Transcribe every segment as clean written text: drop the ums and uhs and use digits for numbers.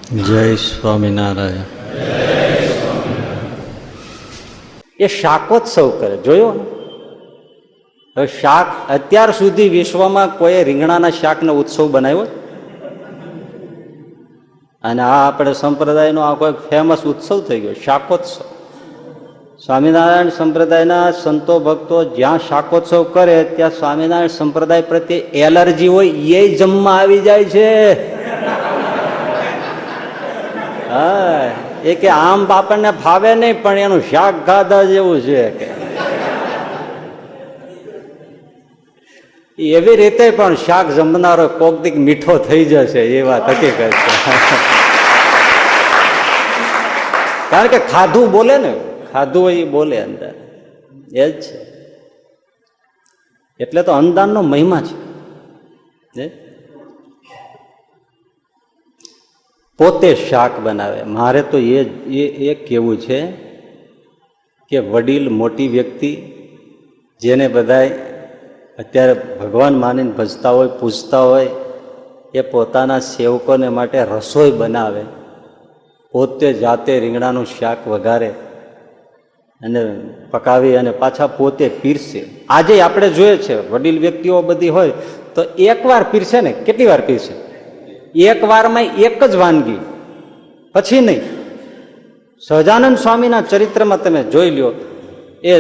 જય સ્વામિનારાયણ. એ શાકોત્સવ કરે, જોયો ને? હવે શાક અત્યાર સુધી વિશ્વમાં કોઈ રીંગણાના શાકનો ઉત્સવ બનાવ્યો અને આ આપણે સંપ્રદાયનો આ કોઈ ફેમસ ઉત્સવ થઈ ગયો શાકોત્સવ. સ્વામિનારાયણ સંપ્રદાયના સંતો ભક્તો જ્યાં શાકોત્સવ કરે ત્યાં સ્વામિનારાયણ સંપ્રદાય પ્રત્યે એલર્જી હોય એ જમવા આવી જાય છે. હા, એ કે આમ આપણને ફાવે નહીં પણ એનું શાક ખાધા જેવું છે કે એવી રીતે પણ શાક જમનારો કોક દીક મીઠો થઈ જશે એ વાત હકીકત છે. કારણ કે ખાધું બોલે ને, ખાધું હોય એ બોલે અંદર, એ જ છે. એટલે તો અન્નદાનનો મહિમા છે. પોતે શાક બનાવે. મારે તો એ કેવું છે કે વડીલ મોટી વ્યક્તિ જેને બધાય અત્યારે ભગવાન માનીને ભજતા હોય, પૂજતા હોય, એ પોતાના સેવકોને માટે રસોઈ બનાવે, પોતે જાતે રીંગણાનું શાક વઘારે અને પકાવી અને પાછા પોતે પીરસે. આજે આપણે જોઈએ છે વડીલ વ્યક્તિઓ બધી હોય તો એકવાર પીરસે ને, કેટલી વાર પીરસે? એક વારમાં એક જ વાનગી, પછી નહીં. સહજાનંદ સ્વામીના ચરિત્રમાં તમે જોઈ લ્યો, એ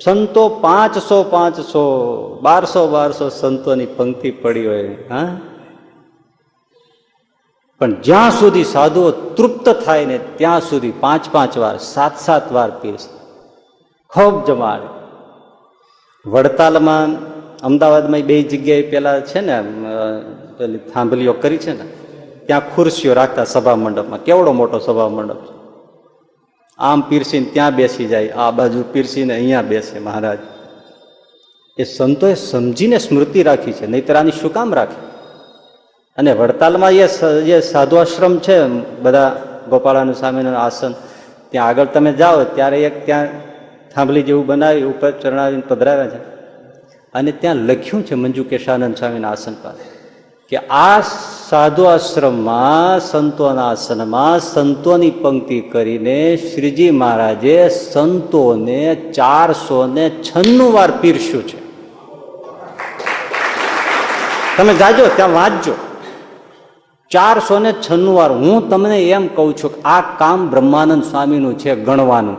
સંતો 500 1200 સંતોની પંક્તિ પડી હોય, હા, પણ જ્યાં સુધી સાધુઓ તૃપ્ત થાય ને ત્યાં સુધી 5 વાર 7 વાર પીરસે, ખૂબ જમાડે. વડતાલમાં, અમદાવાદમાં બે જગ્યાએ પેલા છે ને પેલી થાંભલીઓ કરી છે ને, ત્યાં ખુરશીઓ રાખતા સભા મંડપમાં. કેવડો મોટો સભા મંડપ છે. આમ પીરસીને ત્યાં બેસી જાય, આ બાજુ પીરસીને અહીંયા બેસે મહારાજ. એ સંતોએ સમજીને સ્મૃતિ રાખી છે, નહીતર આની શું કામ રાખે? અને વડતાલમાં એ સાધુ આશ્રમ છે બધા, ગોપાળાનું સ્વામીનું આસન, ત્યાં આગળ તમે જાઓ ત્યારે એક ત્યાં થાંભલી જેવું બનાવી ઉપર ચરણાવીને પધરાવ્યા છે અને ત્યાં લખ્યું છે મંજુ કેશાનંદ સ્વામીના આસન પાસે કે આ સાધુ આશ્રમમાં સંતોના આસનમાં સંતોની પંક્તિ કરીને શ્રીજી મહારાજે સંતોને 496 વાર પીરસ્યું છે. તમે જાજો ત્યાં વાંચજો, 496 વાર. હું તમને એમ કહું છું કે આ કામ બ્રહ્માનંદ સ્વામીનું છે ગણવાનું,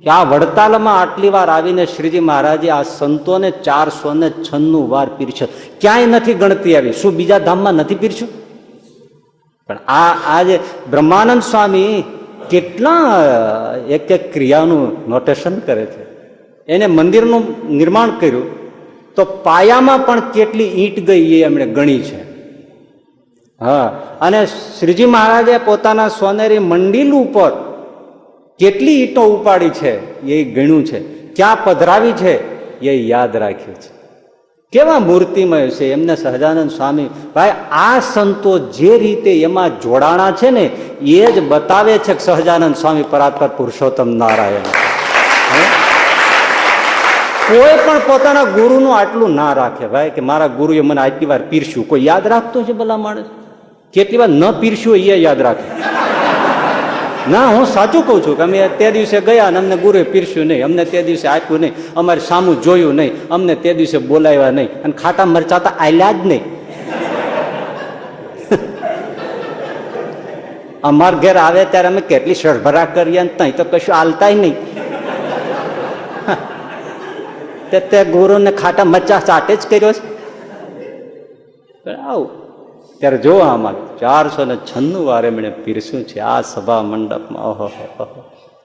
કે આ વડતાલમાં આટલી વાર આવીને શ્રીજી મહારાજે આ સંતોને 496 વાર પીરસ્યો. ક્યાંય નથી ગણતી આવી. શું બીજા ધામમાં નથી પીરસ્યું? પણ આ જે બ્રહ્માનંદ સ્વામી કેટલા એક એક ક્રિયાનું નોટેશન કરે છે. એને મંદિરનું નિર્માણ કર્યું તો પાયામાં પણ કેટલી ઈંટ ગઈ એ એમણે ગણી છે. હા, અને શ્રીજી મહારાજે પોતાના સોનેરી મંડિલ ઉપર કેટલી ઈંટો ઉપાડી છે એ ગણ્યું છે, ક્યાં પધરાવી છે એ યાદ રાખ્યું છે. કેવા મૂર્તિમય છે એમને સહજાનંદ સ્વામી. ભાઈ, આ સંતો જે રીતે એમાં જોડાણા છે ને એ જ બતાવે છે કે સહજાનંદ સ્વામી પરાત્પર પુરુષોત્તમ નારાયણ. કોઈ પણ પોતાના ગુરુનું આટલું ના રાખે ભાઈ, કે મારા ગુરુએ મને આટલી વાર પીરસ્યું. કોઈ યાદ રાખતો છે ભલા માણસ? કેટલી વાર ન પીરસ્યું એ યાદ રાખે ના. હું સાચું કઉ છું કે અમે તે દિવસે ગયા અને અમને ગુરુએ પીરસ્યું નહીં, અમને તે દિવસે આપ્યું નહીં, અમારે સામું જોયું નહીં, અમને તે દિવસે બોલાવ્યા નહીં, અને ખાટા મરચા તો આલ્યા જ નહીં. અમાર ઘેર આવે ત્યારે અમે કેટલી સરભરા કરીએ ને ત્યાં તો કશું આલતાય નહીં. તે ગુરુને ખાટા મરચા ચાટે જ કર્યો છે. આવું ત્યારે જો આમાં 496 વાર એમણે પીરસ્યું છે આ સભા મંડપમાં. ઓહો.